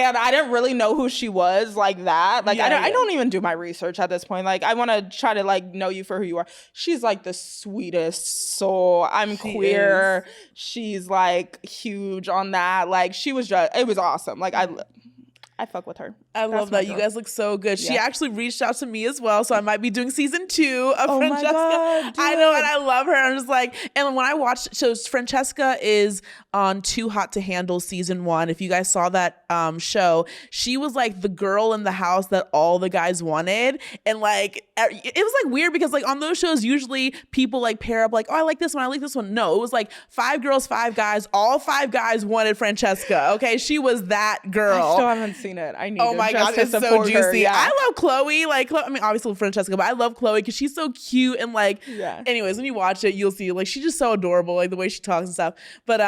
And I didn't really know who she was like that. Like, I don't even do my research at this point. Like, I want to try to, like, know you for who you are. She's, like, the sweetest soul. I'm queer. She's, like, huge on that. Like, she was just, it was awesome. Like, I fuck with her. I love that. You guys look so good. She actually reached out to me as well, so I might be doing season 2 of Francesca. My God, I know, and I love her. I'm just like, and when I watched, so Francesca is on Too Hot to Handle season 1. If you guys saw that show, she was like the girl in the house that all the guys wanted, and like it was like weird because like on those shows usually people like pair up like, oh, I like this one, I like this one. No, it was like 5 girls, 5 guys. All 5 guys wanted Francesca. Okay, she was that girl. I still haven't seen it. I need. Oh my God, it's so juicy. Her, yeah. I love Chloe. Like, I mean, obviously Francesca, but I love Chloe because she's so cute and like. Yeah. Anyways, when you watch it, you'll see like she's just so adorable, like the way she talks and stuff. But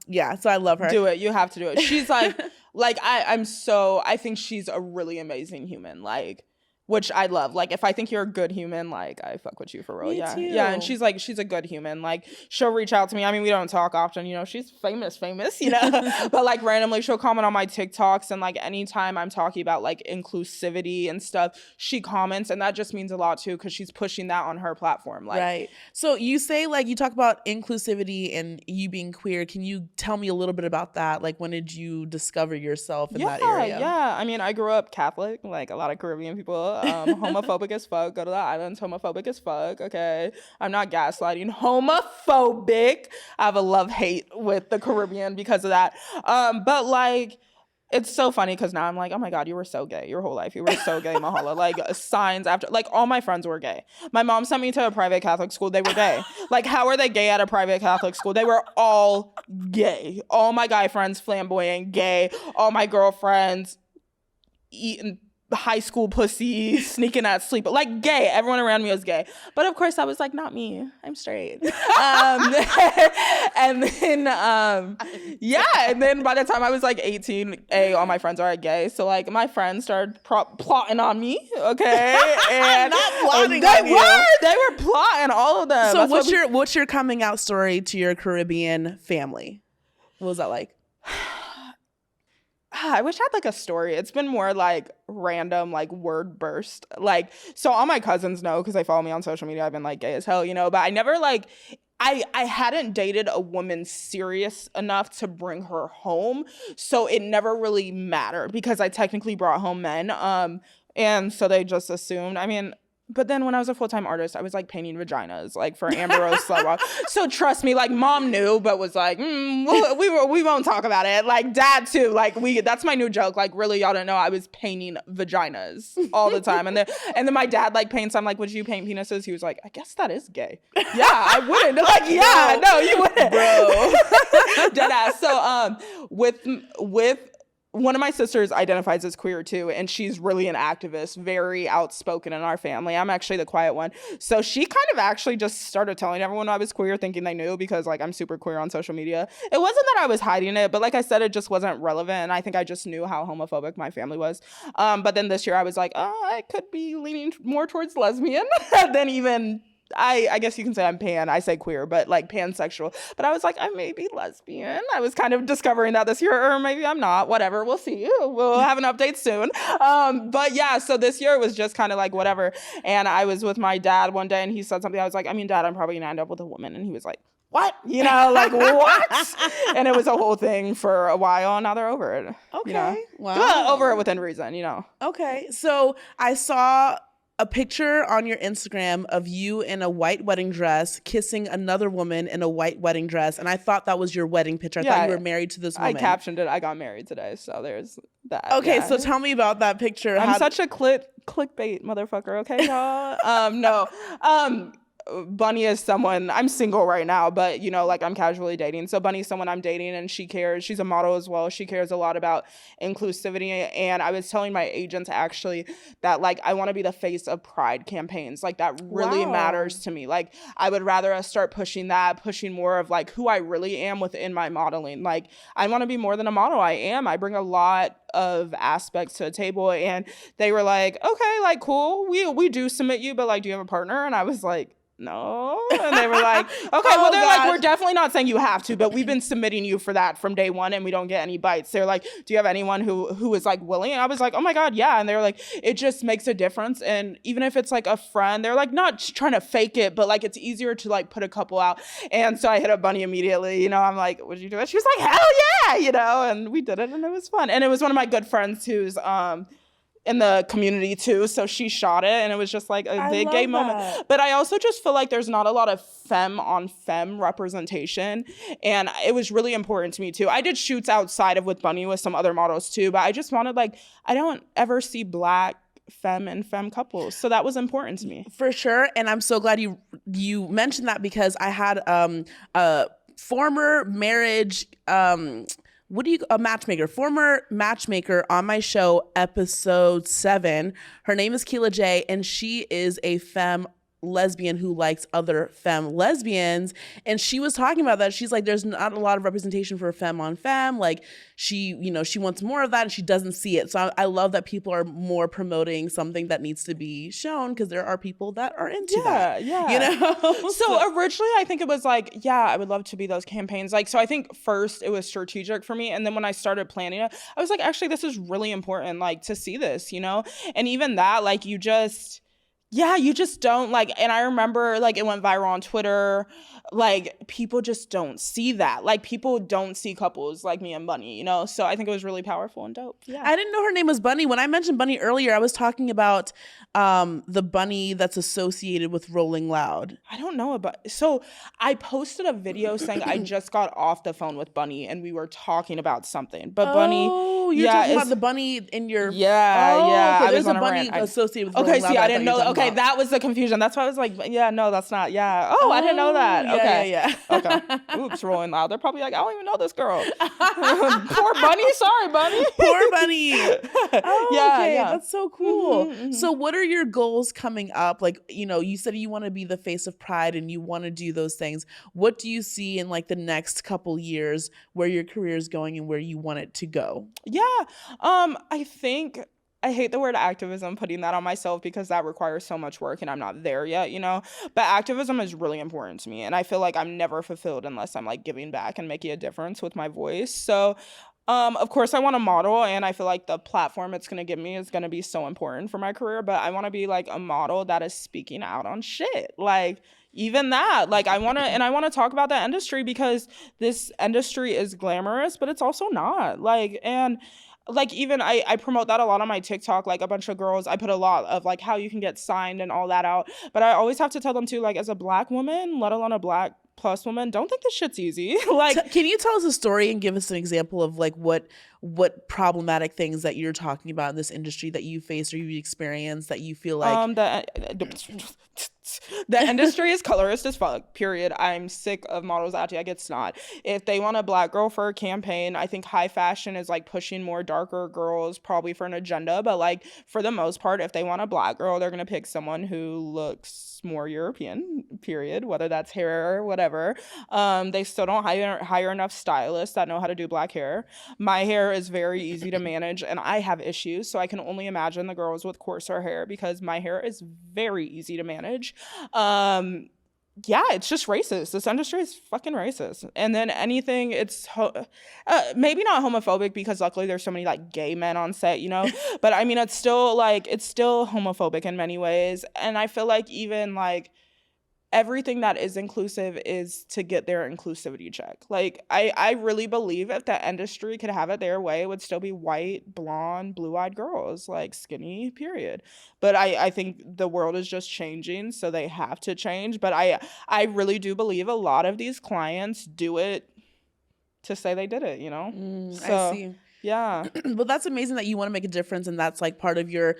yeah, so I love her. Do it. You have to do it. She's like, I think she's a really amazing human. Like. Which I love. Like, if I think you're a good human, like, I fuck with you for real. Me too. Yeah, and she's a good human. Like, she'll reach out to me. I mean, we don't talk often, you know. She's famous, you know. But, like, randomly, she'll comment on my TikToks. And, like, anytime I'm talking about, like, inclusivity and stuff, she comments. And that just means a lot, too, because she's pushing that on her platform. Like, right. So, you say, like, you talk about inclusivity and you being queer. Can you tell me a little bit about that? Like, when did you discover yourself in that area? Yeah. I mean, I grew up Catholic, like a lot of Caribbean people. Homophobic as fuck. Go to the islands, homophobic as fuck. Okay, I'm not gaslighting. Homophobic. I have a love-hate with the Caribbean because of that. But like, it's so funny because now I'm like, oh my God, you were so gay your whole life. You were so gay, Mahala. Like, signs after, like, all my friends were gay. My mom sent me to a private Catholic school. They were gay. Like, how are they gay at a private Catholic school? They were all gay. All my guy friends, flamboyant, gay. All my girlfriends, eating high school pussy, sneaking at sleep, like gay. Everyone around me was gay, but of course I was like, not me, I'm straight. And then and then by the time I was like 18, all my friends are gay, so like my friends started plotting on me. Okay, and not plotting on you. They were plotting, all of them. So what's your coming out story to your Caribbean family? What was that like? I wish I had like a story. It's been more like random, like word burst. Like, so all my cousins know because they follow me on social media. I've been like gay as hell, you know, but I never like, I hadn't dated a woman serious enough to bring her home. So it never really mattered because I technically brought home men. And so they just assumed, I mean, but then when I was a full-time artist, I was like painting vaginas, like for Amber Rose Slutwalk. So trust me, like mom knew, but was like, we won't talk about it. Like dad too, like that's my new joke. Like really, y'all don't know I was painting vaginas all the time. And then my dad like paints. I'm like, would you paint penises? He was like, I guess that is gay. Yeah, I wouldn't. Like, yeah, no, you wouldn't, bro. Deadass. So with one of my sisters identifies as queer too, and she's really an activist, very outspoken in our family. I'm actually the quiet one. So she kind of actually just started telling everyone I was queer, thinking they knew because like I'm super queer on social media. It wasn't that I was hiding it, but like I said, it just wasn't relevant. And I think I just knew how homophobic my family was. But then this year I was like, oh, I could be leaning more towards lesbian than even... I guess you can say I'm pan. I say queer, but like pansexual. But I was like, I may be lesbian. I was kind of discovering that this year, or maybe I'm not. Whatever. We'll see. We'll have an update soon. But yeah, so this year it was just kind of like whatever. And I was with my dad one day and he said something. I was like, I mean, Dad, I'm probably going to end up with a woman. And he was like, what? You know, like what? And it was a whole thing for a while. And now they're over it. Okay. You know? Wow. Over it within reason, you know. Okay. So I saw a picture on your Instagram of you in a white wedding dress kissing another woman in a white wedding dress. And I thought that was your wedding picture. I thought you were married to this woman. I captioned it. I got married today. So there's that. Okay. Yeah. So tell me about that picture. I'm such a clickbait motherfucker. Okay, y'all? No. Bunny is someone, I'm single right now, but you know, like I'm casually dating. So Bunny's someone I'm dating and she cares. She's a model as well. She cares a lot about inclusivity. And I was telling my agents actually that like, I want to be the face of pride campaigns. Like that really matters to me. Like I would rather us start pushing more of like who I really am within my modeling. Like I want to be more than a model. I bring a lot of aspects to the table. And they were like, okay, like cool. We do submit you, but like, do you have a partner? And I was like, no. And they were like, okay, well, they're like, we're definitely not saying you have to, but we've been submitting you for that from day one and we don't get any bites. They're like, do you have anyone who is like willing? And I was like, oh my God, yeah. And they're like, it just makes a difference. And even if it's like a friend, they're like not trying to fake it, but like it's easier to like put a couple out. And so I hit up Bunny immediately, you know, I'm like, would you do it? She was like, hell yeah, you know, and we did it and it was fun. And it was one of my good friends who's in the community too, so she shot it and it was just like a big gay moment. But I also just feel like there's not a lot of femme on femme representation, and it was really important to me too. I did shoots outside of with Bunny with some other models too, but I just wanted like, I don't ever see Black femme and femme couples, so that was important to me. For sure. And I'm so glad you mentioned that, because I had a former marriage former matchmaker on my show, episode 7. Her name is 𝐥𝐤𝐤𝐿, and she is a femme lesbian who likes other femme lesbians. And she was talking about that. She's like, there's not a lot of representation for femme on femme. Like she wants more of that and she doesn't see it. So I love that people are more promoting something that needs to be shown, because there are people that are into that. Yeah. You know? So originally I think it was like, yeah, I would love to be those campaigns. Like, so I think first it was strategic for me. And then when I started planning it, I was like, actually, this is really important, like to see this, you know? And even that, like you just don't like, and I remember like it went viral on Twitter, like people just don't see that. Like people don't see couples like me and Bunny, you know? So I think it was really powerful and dope. Yeah. I didn't know her name was Bunny. When I mentioned Bunny earlier, I was talking about the bunny that's associated with Rolling Loud. I don't know about, so I posted a video saying I just got off the phone with Bunny and we were talking about something, but Bunny. Oh, you're talking about the bunny in your. Yeah. Okay, there's a bunny associated with Rolling Loud. Okay, see, I didn't know. Okay, that was the confusion. That's why I was like, yeah, no, that's not. Yeah. Oh, I didn't know that. Okay. Yeah. Okay. Oops, Rolling Loud. They're probably like, I don't even know this girl. Poor Bunny. Sorry, Bunny. Poor Bunny. Oh, yeah, okay. yeah. That's so cool. So what are your goals coming up? Like, you know, you said you want to be the face of Pride and you want to do those things. What do you see in like the next couple years where your career is going and where you want it to go? Yeah. I think I hate the word activism, putting that on myself, because that requires so much work and I'm not there yet, you know? But activism is really important to me. And I feel like I'm never fulfilled unless I'm like giving back and making a difference with my voice. So of course I want to model, and I feel like the platform it's going to give me is going to be so important for my career, but I want to be like a model that is speaking out on shit. Like even that, like I want to talk about the industry, because this industry is glamorous, but it's also not. Like, and like even I promote that a lot on my TikTok, like a bunch of girls, I put a lot of like how you can get signed and all that out. But I always have to tell them too, like as a Black woman, let alone a Black plus woman, don't think this shit's easy. Like, can you tell us a story and give us an example of like what problematic things that you're talking about in this industry that you faced or you experienced that you feel like the industry is colorist as fuck, period. I'm sick of models acting like it's not. If they want a Black girl for a campaign, I think high fashion is like pushing more darker girls probably for an agenda, but like for the most part, if they want a Black girl, they're gonna pick someone who looks more European, period, whether that's hair or whatever. They still don't hire enough stylists that know how to do Black hair. My hair is very easy to manage and I have issues, so I can only imagine the girls with coarser hair, because my hair is very easy to manage. Yeah, it's just racist. This industry is fucking racist. And then anything, it's maybe not homophobic, because luckily there's so many like gay men on set, you know, but I mean, it's still homophobic in many ways. And I feel like even like everything that is inclusive is to get their inclusivity check. Like I really believe if the industry could have it their way, it would still be white, blonde, blue-eyed girls, like skinny, period. But I think the world is just changing, so they have to change. But I really do believe a lot of these clients do it to say they did it, you know? I see. Yeah. Well, that's amazing that you want to make a difference, and that's like part of your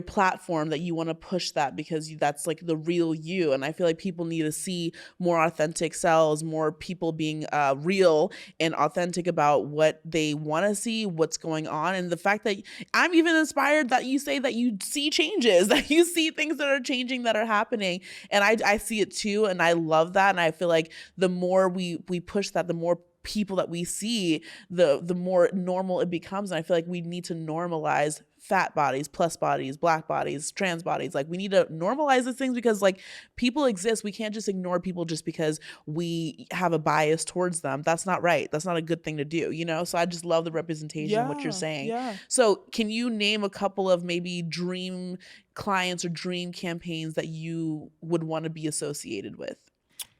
platform, that you want to push that, because that's like the real you. And I feel like people need to see more authentic selves, more people being real and authentic about what they want to see, what's going on. And the fact that I'm even inspired that you say that you see changes, that you see things that are changing, that are happening. And I see it too. And I love that. And I feel like the more we push that, the more people that we see, the more normal it becomes. And I feel like we need to normalize fat bodies, plus bodies, black bodies, trans bodies. Like, we need to normalize these things because like people exist. We can't just ignore people just because we have a bias towards them. That's not right. That's not a good thing to do, you know? So I just love the representation of what you're saying. Yeah. So can you name a couple of maybe dream clients or dream campaigns that you would want to be associated with?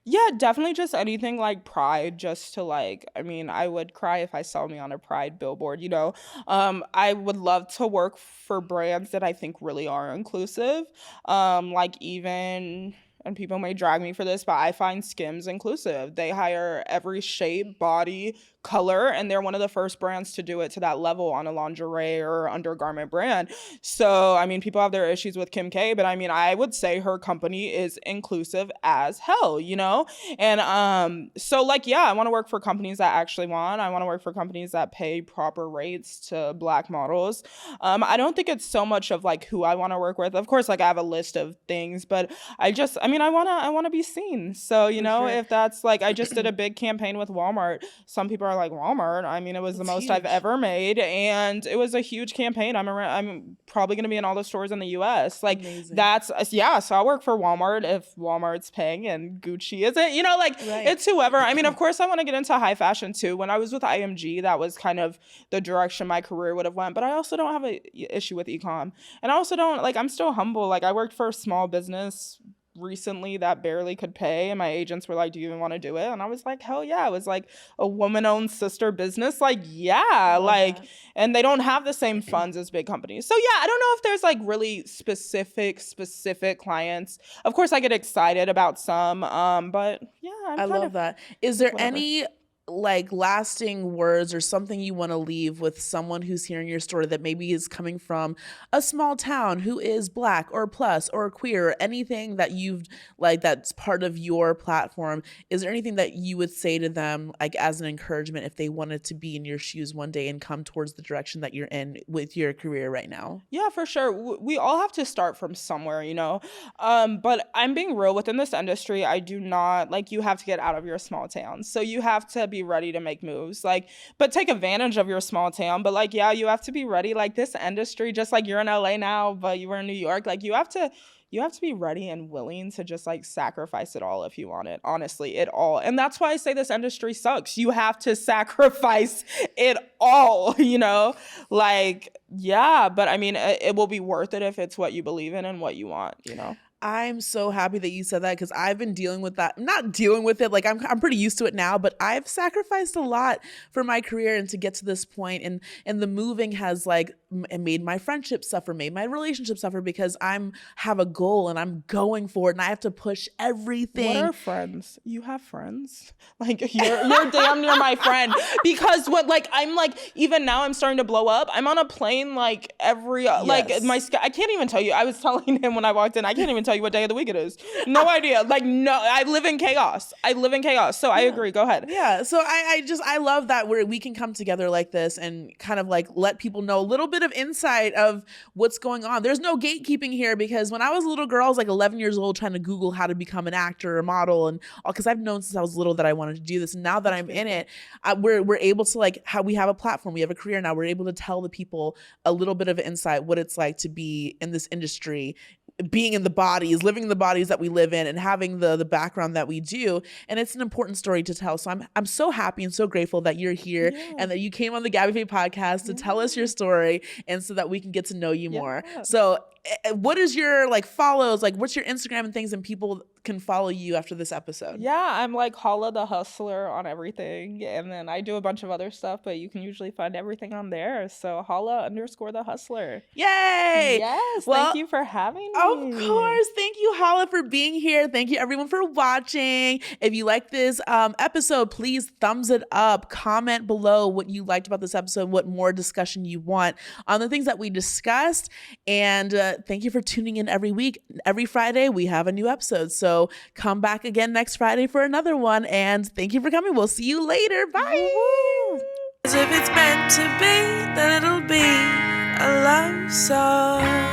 Yeah, definitely just anything like Pride, just to like, I mean, I would cry if I saw me on a Pride billboard, you know. I would love to work for brands that I think really are inclusive. Like even, and people may drag me for this, but I find Skims inclusive. They hire every shape, body, color, and they're one of the first brands to do it to that level on a lingerie or undergarment brand. So, I mean, people have their issues with Kim K, but I mean, I would say her company is inclusive as hell, you know? And so like, yeah, I want to work for companies that actually want. I want to work for companies that pay proper rates to Black models. I don't think it's so much of like who I want to work with. Of course, like I have a list of things, but I want to be seen. So, you know, if that's like, I just did a big campaign with Walmart. Some people are like, Walmart? I mean, it was the most huge I've ever made, and it was a huge campaign. I'm probably going to be in all the stores in the US. Like, amazing. So I'll work for Walmart if Walmart's paying and Gucci isn't, you know, like it's whoever. I mean, of course I want to get into high fashion too. When I was with IMG, that was kind of the direction my career would have went, but I also don't have an issue with ecom. And I also don't, like, I'm still humble. Like, I worked for a small business recently that barely could pay, and my agents were like, do you even want to do it? And I was like, hell yeah. It was like a woman-owned sister business, like, yeah, like, and they don't have the same funds as big companies. So yeah, I don't know if there's like really specific clients. Of course I get excited about some, but yeah, I love that. Is there any like lasting words or something you want to leave with someone who's hearing your story that maybe is coming from a small town who is Black or plus or queer, or anything that you've like that's part of your platform? Is there anything that you would say to them like as an encouragement if they wanted to be in your shoes one day and come towards the direction that you're in with your career right now? Yeah, for sure. We all have to start from somewhere, you know. But I'm being real, within this industry, I do not, like, you have to get out of your small town. So you have to be ready to make moves, like, but take advantage of your small town. But like, yeah, you have to be ready. Like, this industry, just like you're in LA now, but you were in New York, like you have to be ready and willing to just like sacrifice it all if you want it, honestly, it all. And that's why I say this industry sucks. You have to sacrifice it all, you know, like, yeah, but I mean, it will be worth it if it's what you believe in and what you want, you know. I'm so happy that you said that, because I've been dealing with that. Not dealing with it, like I'm pretty used to it now, but I've sacrificed a lot for my career and to get to this point. And the moving has like made my friendship suffer, made my relationship suffer, because I'm have a goal and I'm going for it and I have to push everything. What are friends? You have friends? Like you're damn near my friend, because what, like, I'm like, even now I'm starting to blow up. I'm on a plane like every like I can't even tell you. I was telling him when I walked in, I can't even tell you what day of the week it is. No idea. Like, no, I live in chaos. So I agree. Go ahead. Yeah. So I love that we can come together like this and kind of like let people know a little bit of insight of what's going on. There's no gatekeeping here, because when I was a little girl, I was like 11 years old trying to Google how to become an actor or model, and because I've known since I was little that I wanted to do this. And now that I'm in it, we're able to, like, how we have a platform, we have a career now. We're able to tell the people a little bit of insight, what it's like to be in this industry, being in the bodies, living in the bodies that we live in, and having the background that we do. And it's an important story to tell. So I'm so happy and so grateful that you're here and that you came on the Gabby Fe podcast to tell us your story, and so that we can get to know you more. So what is your like follows, like what's your Instagram and things, and people can follow you after this episode? Yeah, I'm like Holla the Hustler on everything, and then I do a bunch of other stuff, but you can usually find everything on there. So Holla_the Hustler. Yay! Yes, well, thank you for having me. Of course. Thank you, Holla, for being here. Thank you, everyone, for watching. If you like this episode, please thumbs it up. Comment below what you liked about this episode, what more discussion you want on the things that we discussed. And thank you for tuning in every week. Every Friday, we have a new episode. So come back again next Friday for another one. And thank you for coming. We'll see you later. Bye. As if it's meant to be, then it'll be a love song.